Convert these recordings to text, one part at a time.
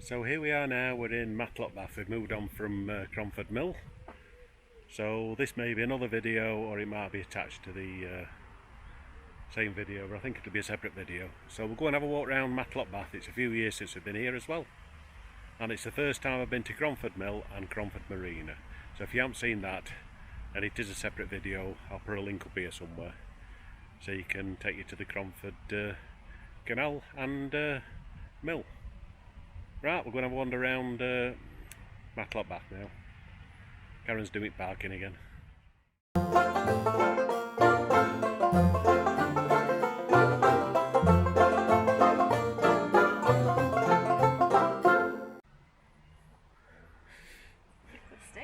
So here we are now, we're in Matlock Bath. We've moved on from Cromford Mill. So this may be another video, or it might be attached to the same video, but I think it'll be a separate video. So we'll go and have a walk around Matlock Bath. It's a few years since we've been here as well. And it's the first time I've been to Cromford Mill and Cromford Marina. So if you haven't seen that, and it is a separate video, I'll put a link up here somewhere. So you can take you to the Cromford Canal and Mill. Right, we're going to have a wander around Matlock Bath now. Karen's doing parking again. Stay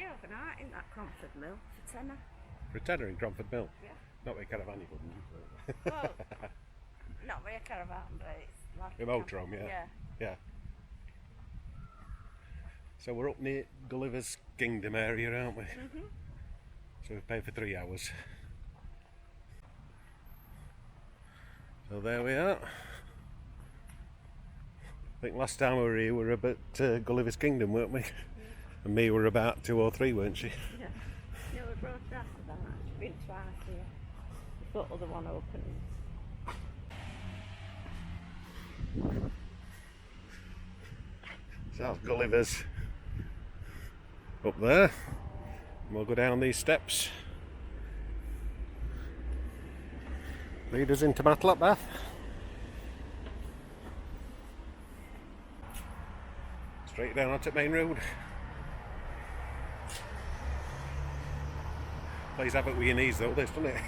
overnight in that Cromford Mill for tenner. For a tenner in Cromford Mill? Yeah. Not with a caravanning, wouldn't you? Well, not with a caravan, but it's like a motorhome, yeah. Yeah. So we're up near Gulliver's Kingdom area, aren't we? Mm-hmm. So we pay for 3 hours. So there we are. I think last time we were here we were up at Gulliver's Kingdom, weren't we? Yeah. And me were about 2 or 3, weren't she? Yeah. No, we brought her after that. She's been twice here. We thought the one open. So that's Gulliver's up there. And we'll go down these steps. Lead us into Matlock Bath. Straight down onto Main Road. Please have it with your knees though, this, doesn't it?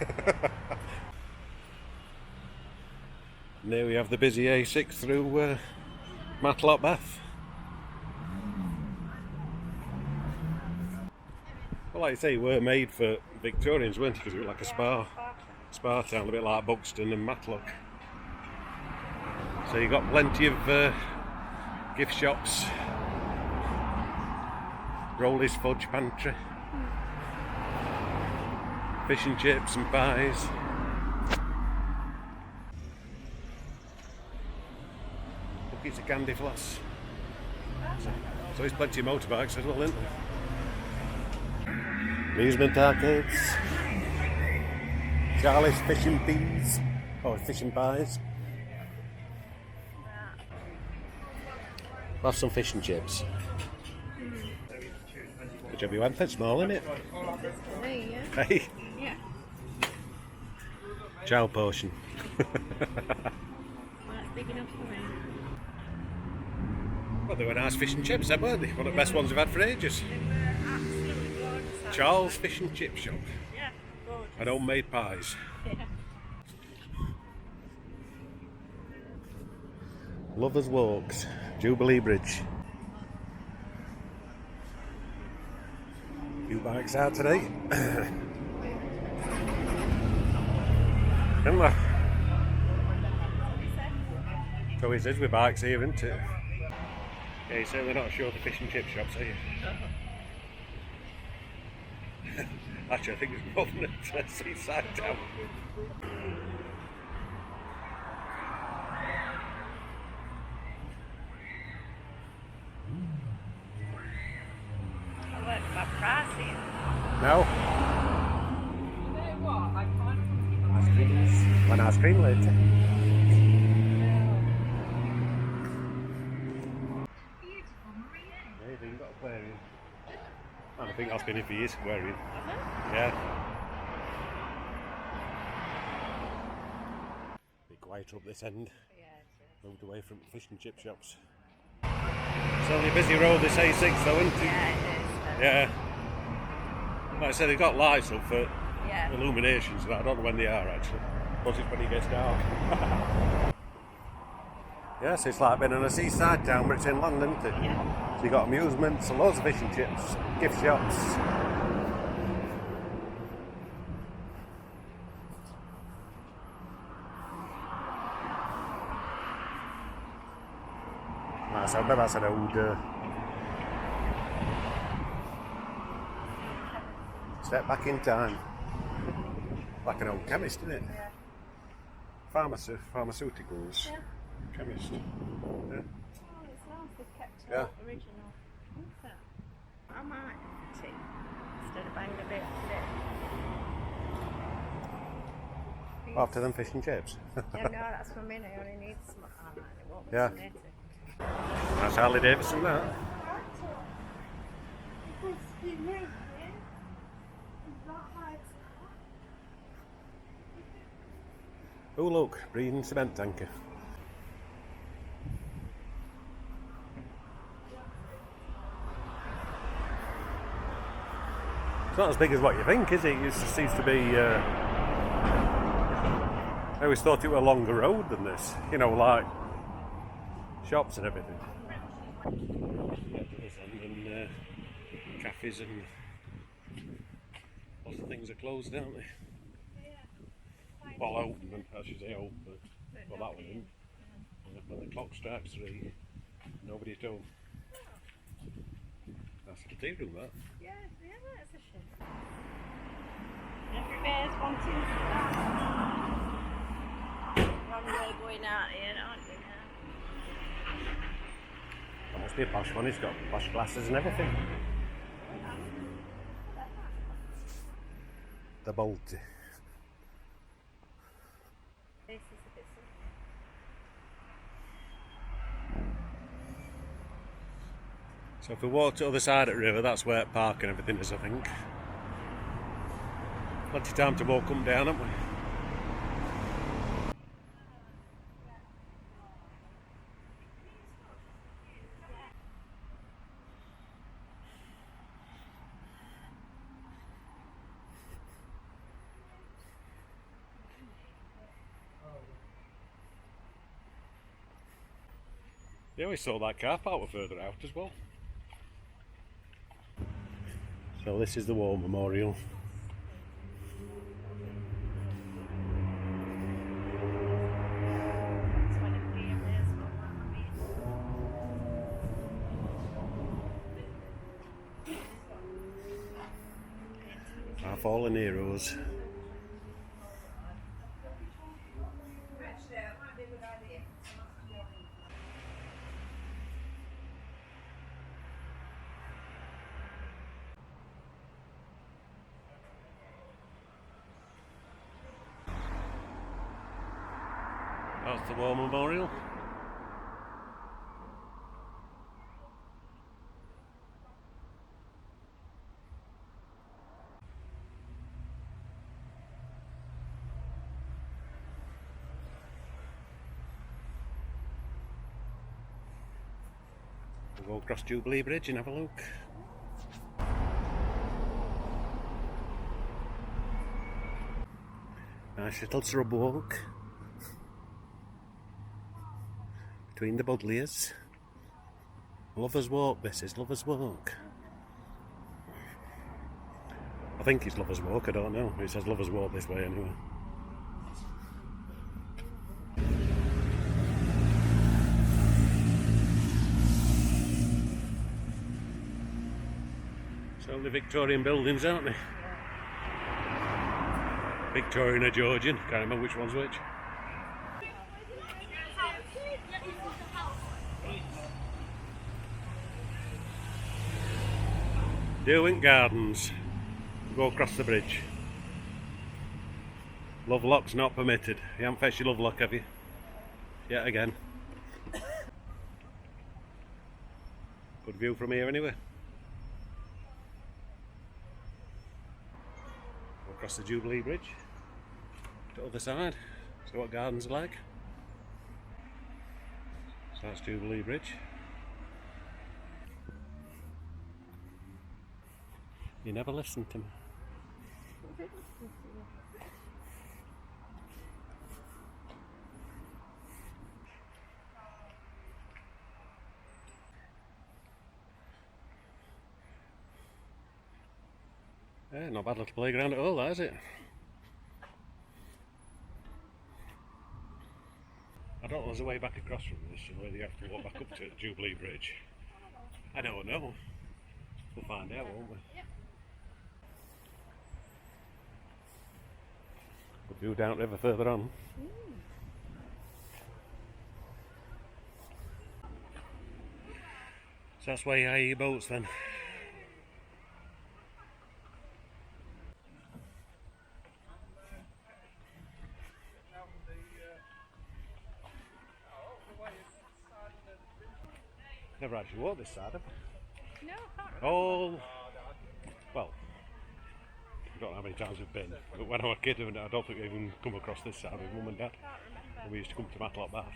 And there we have the busy A6 through Matlock Bath. Well, like I say, we're made for Victorians, weren't it? Because it was like a spa town, a bit like Buxton and Matlock. So you've got plenty of gift shops, Rollies Fudge Pantry, fish and chips and pies. Buckets of candy floss. So there's plenty of motorbikes as well, isn't there? Amusement arcades, Charlie's Fish and Peas, or Fish and Pies. We'll have some fish and chips. Good job you went for small, isn't it? Me, yeah. Hey? Yeah. Chow portion. Well, it's big enough for me. Well, they were nice fish and chips, weren't they? One of the best ones we've had for ages. Absolutely gorgeous. Charles Fish and Chip Shop. Yeah, gorgeous. And homemade pies. Yeah. Lovers Walks, Jubilee Bridge. Few bikes out today. Isn't there? So it is with bikes here, isn't it? Yeah, you say they're not sure the fish and chip shops, are you? Actually, I think it's more than a seaside town. I went for pricing. No? Ice creams. One ice cream later. Yeah, you've got aquarium. I think that's been in for years, aquarium. Yeah. Bit quieter up this end. Yeah, it's Moved away from fish and chip shops. It's only a busy road, this A6 though, isn't it? Yeah, it is. Yeah. Like I said, they've got lights up for Yeah. Illuminations, but I don't know when they are actually. But it's when it gets dark. Yes, it's like being in a seaside town, but it's inland, isn't it? Yeah. So you've got amusements, loads of fish and chips, gift shops. Nice, I bet that's an old step back in time. Like an old chemist, isn't it? Yeah. Pharmaceuticals. Yeah. Chemist. Yeah. Oh, it's nice. They've kept it Yeah. original. What's that? I might have tea instead of buying a bit today. After them fish and chips. Yeah, no, that's for me. I only need some. Oh, no, it won't be Yeah. too later. That's Harley Davidson, that. Oh look, breeding cement tanker. It's not as big as what you think, is it? It just seems to be... I always thought it was a longer road than this. You know, like shops and everything. And cafes and lots of things are closed, aren't they? Well, open, I should say open, but well, that one isn't. When the clock strikes 3, nobody at home. That's the tea room, that. Yeah, that's a shame. Everybody's wanting to start. One way going out here, aren't you now? That must be a posh one, it's got posh glasses and everything. The Balti. This is a bit So if we walk to the other side of the river, that's where park and everything is, I think. Plenty of time to walk up and down, haven't we? They always saw that car park were further out as well. So this is the War Memorial. Our fallen heroes. That's the War Memorial. We'll go across Jubilee Bridge and have a look. Nice little shrub walk between the buddleias. Lover's Walk, this is Lover's Walk. I think it's Lover's Walk, I don't know. It says Lover's Walk this way anyway. It's only Victorian buildings, aren't they? Victorian or Georgian, can't remember which one's which. Derwent Gardens. Go across the bridge. Lovelock's not permitted. You haven't fetched your lovelock, have you? Yet again. Good view from here anyway. Go across the Jubilee Bridge. To the other side. See what gardens are like. So that's Jubilee Bridge. You never listen to me. Yeah, not bad little playground at all, that, is it? I don't know, there's a way back across from this, where you have to walk back up to Jubilee Bridge. I don't know. We'll find out, won't we? Good view down river further on. So that's where you hire your boats then. Never actually walked this side, have I? No, I can't remember. Oh, well, I don't know how many times we've been, but when I was a kid, I don't think we even come across this side with Mum and Dad. I can't remember. And we used to come to Matlock Bath.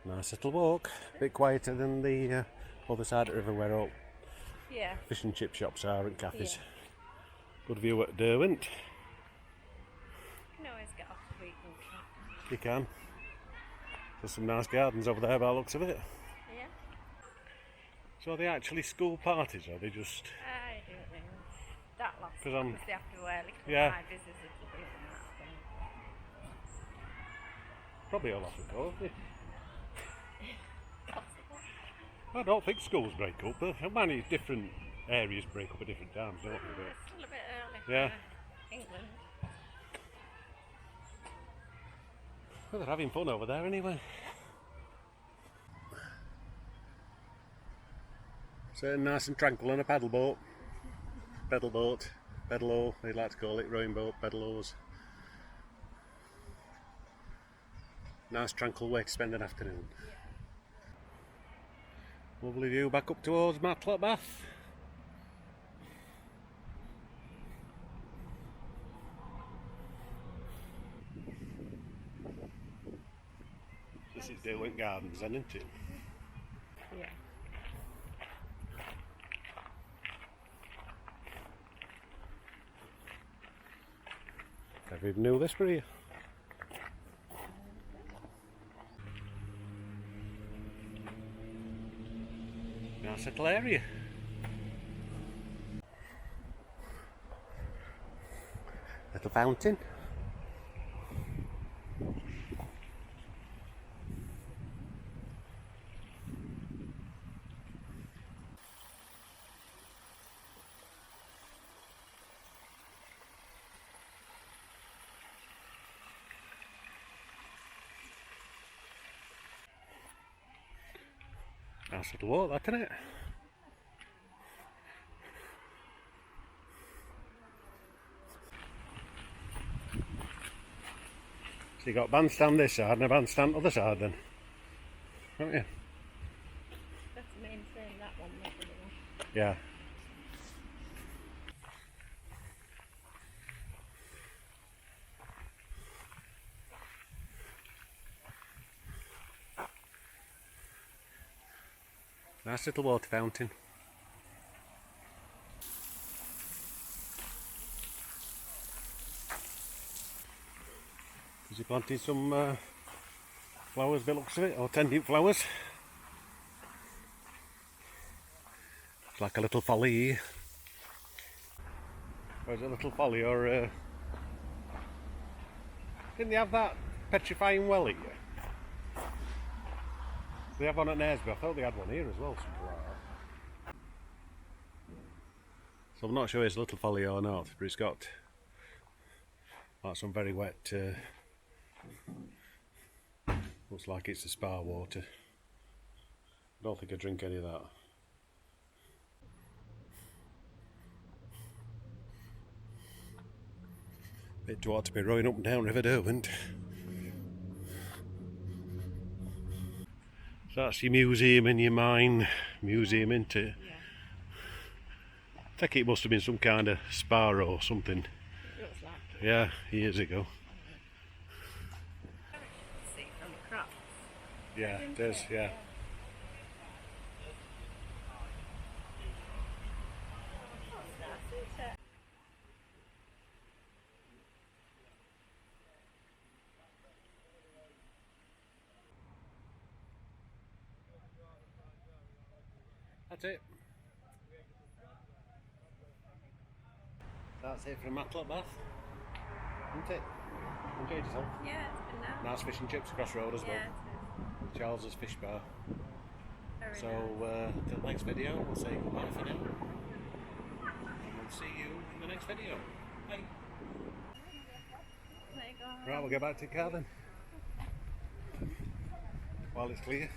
Nice little walk, a bit quieter than the other side of the river where all Yeah. fish and chip shops are and cafes. Yeah. Good view at Derwent. You can always get off the beaten track. You can. There's some nice gardens over there by the looks of it. Yeah. So are they actually school parties or are they just... I don't know. That last 'Cause one I'm- was they have to wear little Yeah. high vis as little bit and that thing. Probably all off the coast. Possible. I don't think schools break up, but many different areas break up at different times, don't they? It's still a bit early Yeah. for England. Well, they're having fun over there anyway. So nice and tranquil on a paddle boat. Pedal boat. Pedalo, they'd like to call it. Rowing boat, pedalos. Nice tranquil way to spend an afternoon. Lovely view back up towards Matlock Bath. This is Derwent Gardens then, isn't it? Yeah. Never even knew this were here. Nice little area. Little fountain. Nice little walk, that, isn't it? So you got bandstand this side and a bandstand other side then, haven't you? That's the main thing, that one, not the other one. Yeah. Nice little water fountain. Has he planted some flowers by the looks of it, or tended flowers? It's like a little folly. Or is it a little folly, or didn't they have that petrifying well here? They have one at Knaresborough. I thought they had one here as well, something like that. So I'm not sure it's a little folly or not, but it's got like some very wet, looks like it's the spa water. I don't think I drink any of that. Bit too hot to be rowing up and down River Derwent. So that's your museum in your mine museum, isn't it? Yeah. I think it must have been some kind of spa or something. It looks like. Yeah, years ago. See from across. Yeah, it is, yeah. That's it. That's it from Matlock Bath, isn't it? Enjoyed yourself. Yeah, it's been nice. Nice fish and chips across the road as well. Yeah, Charles's Fish Bar. very So nice. till the next video, we'll say goodbye for now. And we'll see you in the next video. Bye. There you go. Right, we'll get back to the car then. While it's clear.